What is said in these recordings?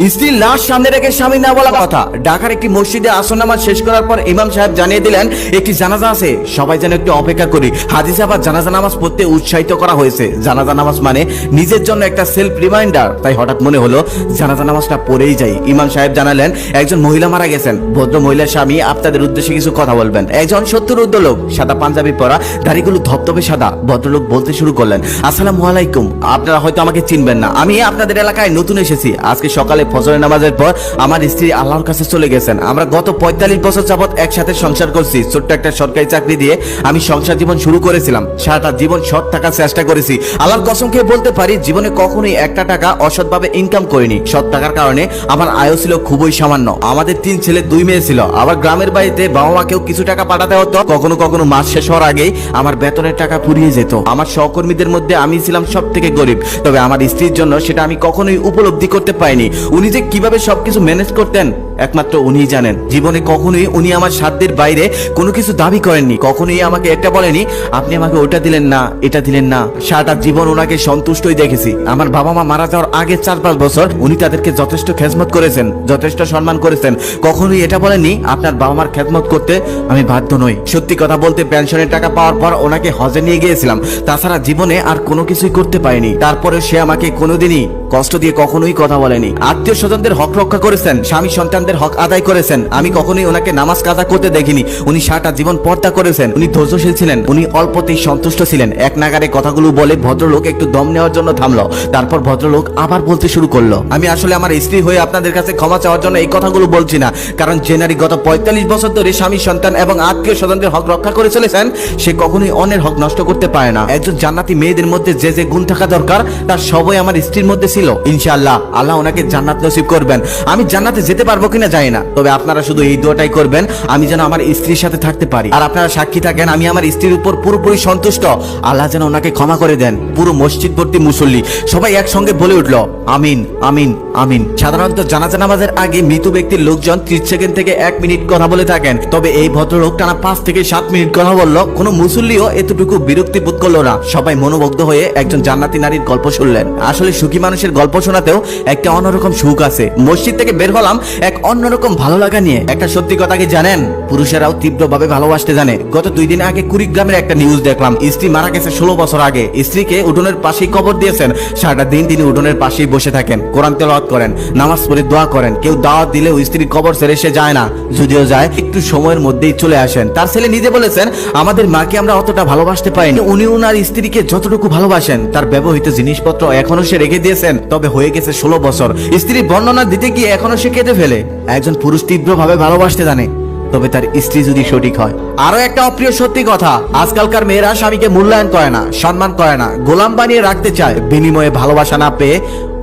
স্ত্রীর লাশ সামনে রেখে স্বামী না বলা কথা। ঢাকার একটি মসজিদে আসর নামাজ শেষ করার পর ইমাম সাহেব জানিয়ে দিলেন একটি জানাজা আছে, সবাই যেন একটু অপেক্ষা করি। হাদিসে আবার জানাজা নামাজ পড়তে উৎসাহিত করা হয়েছে। জানাজা নামাজ মানে নিজের জন্য একটা সেলফ রিমাইন্ডার, তাই হঠাৎ মনে হলো জানাজা নামাজটা পড়েই যাই। ইমাম সাহেব জানালেন একজন মহিলা মারা গেছেন, ভদ্র মহিলার স্বামী আপনাদের উদ্দেশ্যে কিছু কথা বলবেন। একজন 70 লোক, সাদা পাঞ্জাবি পরা, দাড়িগুলো ধপধপে সাদা। ভদ্রলোক বলতে শুরু করলেন, আসসালামু আলাইকুম, আপনারা হয়তো আমাকে চিনবেন না, আমি আপনাদের এলাকায় নতুন এসেছি। আজকে সকালে ফজরের নামাজের পর আমার স্ত্রী আল্লাহর কাছে চলে গেছেন। আমরা গত 45 বছর যাবত একসাথে সংসার করছি। ছোট্ট একটা সরকারি চাকরি দিয়ে আমি সংসার জীবন শুরু করেছিলাম। সারাটা জীবন সৎ থাকার চেষ্টা করেছি। আল্লাহর কসম খেয়ে বলতে পারি জীবনে কখনোই একটা টাকা অসৎভাবে ইনকাম করিনি। সৎ টাকার কারণে আমার আয়ও ছিল খুবই সামান্য। আমাদের 3 ছেলে 2 মেয়ে ছিল। আবার গ্রামের বাড়িতে বাবা মাকেও কিছু টাকা পাঠাতে হতো। কখনো কখনো মাস শেষ হওয়ার আগেই আমার বেতনের টাকা ফুরিয়ে যেত। আমার সহকর্মীদের মধ্যে আমি ছিলাম সব থেকে গরিব, তবে আমার স্ত্রীর জন্য সেটা আমি কখনোই উপলব্ধি করতে পারিনি। উনি যে কিভাবে সবকিছু ম্যানেজ করতেন একমাত্র উনিই জানেন। জীবনে কখনোই উনি আমার সাধ্যের বাইরে কোনো কিছু দাবি করেননি। কখনোই আমাকে একটা বলেনি আপনি আমাকে ওটা দিলেন না, এটা দিলেন না। সারাটা জীবন ওনাকে সন্তুষ্টই দেখেছি। আমার বাবা মা মারা যাওয়ার আগে 4-5 বছর উনি তাদেরকে যথেষ্ট খেদমত করেছেন, যথেষ্ট সম্মান করেছেন। কখনোই এটা বলেননি আপনার বাবা মার খেদমত করতে আমি বাধ্য নই। সত্যি কথা বলতে পেনশনের টাকা পাওয়ার পর ওনাকে হজে নিয়ে গিয়েছিলাম। তাছাড়া জীবনে আর কোনো কিছুই করতে পারিনি। তারপরে সে আমাকে কোনোদিনই কষ্ট দিয়ে কখনোই কথা বলেনি। আত্মীয় স্বজনদের হক রক্ষা করেছেন, স্বামী সন্তানদের হক আদায় করেছেন। আমি কখনোই ওনাকে নামাজ কাজা করতে দেখিনি। উনি সারাটা জীবন পর্দা করেছেন। উনি ধৈর্যশীল ছিলেন, উনি অল্পতেই সন্তুষ্ট ছিলেন। এক নাগারে কথাগুলো বলে ভদ্রলোক একটু দম নেওয়ার জন্য থামলো। তারপর ভদ্রলোক আবার বলতে শুরু করলো, আমি আসলে আমার স্ত্রী হয়ে আপনাদের কাছে ক্ষমা চাওয়ার জন্য এই কথাগুলো বলছি না, কারণ যে নারী গত 45 বছর ধরে স্বামী সন্তান এবং আত্মীয় স্বজনদের হক রক্ষা করে চলেছেন সে কখনোই অন্যের হক নষ্ট করতে পারে না। একজন জান্নাতি মেয়েদের মধ্যে যে যে গুণ থাকা দরকার তার সবই আমার স্ত্রীর মধ্যে ছিল। ইনশাআল্লাহ আল্লাহ ওনাকে জান্নাত নসিব করবেন। আমি জান্নাতে যেতে পারবো কিনা জানি না, তবে আপনারা শুধু এই দোয়াটাই করবেন আমি যেন আমার স্ত্রীর সাথে থাকতে পারি। আর আপনারা সাক্ষী থাকেন আমি আমার স্ত্রীর উপর পুরোপুরি সন্তুষ্ট। আল্লাহ যেন ওনাকে ক্ষমা করে দেন। পুরো মসজিদ ভর্তি মুসল্লি সবাই একসঙ্গে বলে উঠলো আমিন আমিন আমিন। সাধারণত জানাজা নামাজের আগে মৃত ব্যক্তির লোকজন 30 সেকেন্ড থেকে 1 মিনিট কথা বলে থাকেন, তবে এই ভদ্রলোক টানা 5 থেকে 7 মিনিট কথা বললো। কোনো মুসল্লিও এতটুকু বিরক্তি বোধ করলো না। সবাই মনোমুগ্ধ হয়ে একজন জান্নাতি নারীর গল্প শুনলেন। আসলে সুখী মানুষের গল্প শোনাতেও একটা অন্যরকম সুখ আছে। মসজিদ থেকে বের হলাম এক অন্যরকম ভালো লাগা নিয়ে। একটা সত্যি কথা কি জানেন, পুরুষেরাও তীব্রভাবে ভালোবাসতে জানে। গত 2 দিন আগে কুড়িগ্রামের একটা নিউজ দেখলাম। স্ত্রী মারা গেছে 16 বছর আগে। স্ত্রীকে উঠোনের পাশেই কবর দিয়েছেন। সারাটা দিন তিনি উঠোনের পাশেই বসে থাকেন, কোরআন তেলাওয়াত করেন, নামাজ পড়ে দোয়া করেন। কেউ দাওয়াত দিলেও স্ত্রীর কবর ছেড়ে সে যায় না, যদিও যায় একটু সময়ের মধ্যেই চলে আসেন। তার ছেলে নিজে বলেছেন আমাদের মাকে আমরা অতটা ভালোবাসতে পারিনি। উনি ওনার স্ত্রীকে যতটুকু ভালোবাসেন তার ব্যবহৃত জিনিসপত্র এখনো সে রেখে দিয়েছেন, তবে হয়ে গেছে 16 বছর। স্ত্রীর বর্ণনা দিতে গিয়ে এখনো সে কেঁদে ফেলে। একজন পুরুষ তীব্রভাবে ভালোবাসতে জানে, তবে তার স্ত্রী যদি সঠিক হয়। আরো একটা অপ্রিয় সত্যি কথা, আজকালকার মেয়েরা স্বামীকে মূল্যায়ন করে না, সম্মান করে না, গোলাম বানিয়ে রাখতে চায়। বিনিময়ে ভালোবাসা না পেয়ে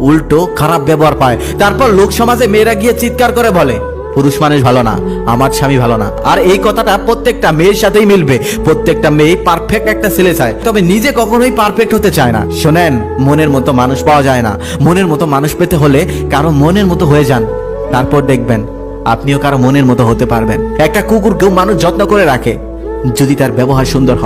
উল্টো খারাপ ব্যবহার পায়। তারপর লোক সমাজে মেয়েরা গিয়ে চিৎকার করে বলে পুরুষ মানুষ ভালো না, আমার স্বামী ভালো না। আর এই কথাটা প্রত্যেকটা মেয়ের সাথেই মিলবে। প্রত্যেকটা মেয়ে পারফেক্ট একটা ছেলে চায়, তবে নিজে কখনোই পারফেক্ট হতে চায় না। শোনেন, মনের মতো মানুষ পাওয়া যায় না। মনের মতো মানুষ পেতে হলে কারো মনের মতো হয়ে যান, তারপর দেখবেন আপনিও কারো মনের মতো হতে পারবেন। একটা কুকুরকেও মানুষ যত্ন করে রাখে যদি তার ব্যবহার সুন্দর হয়।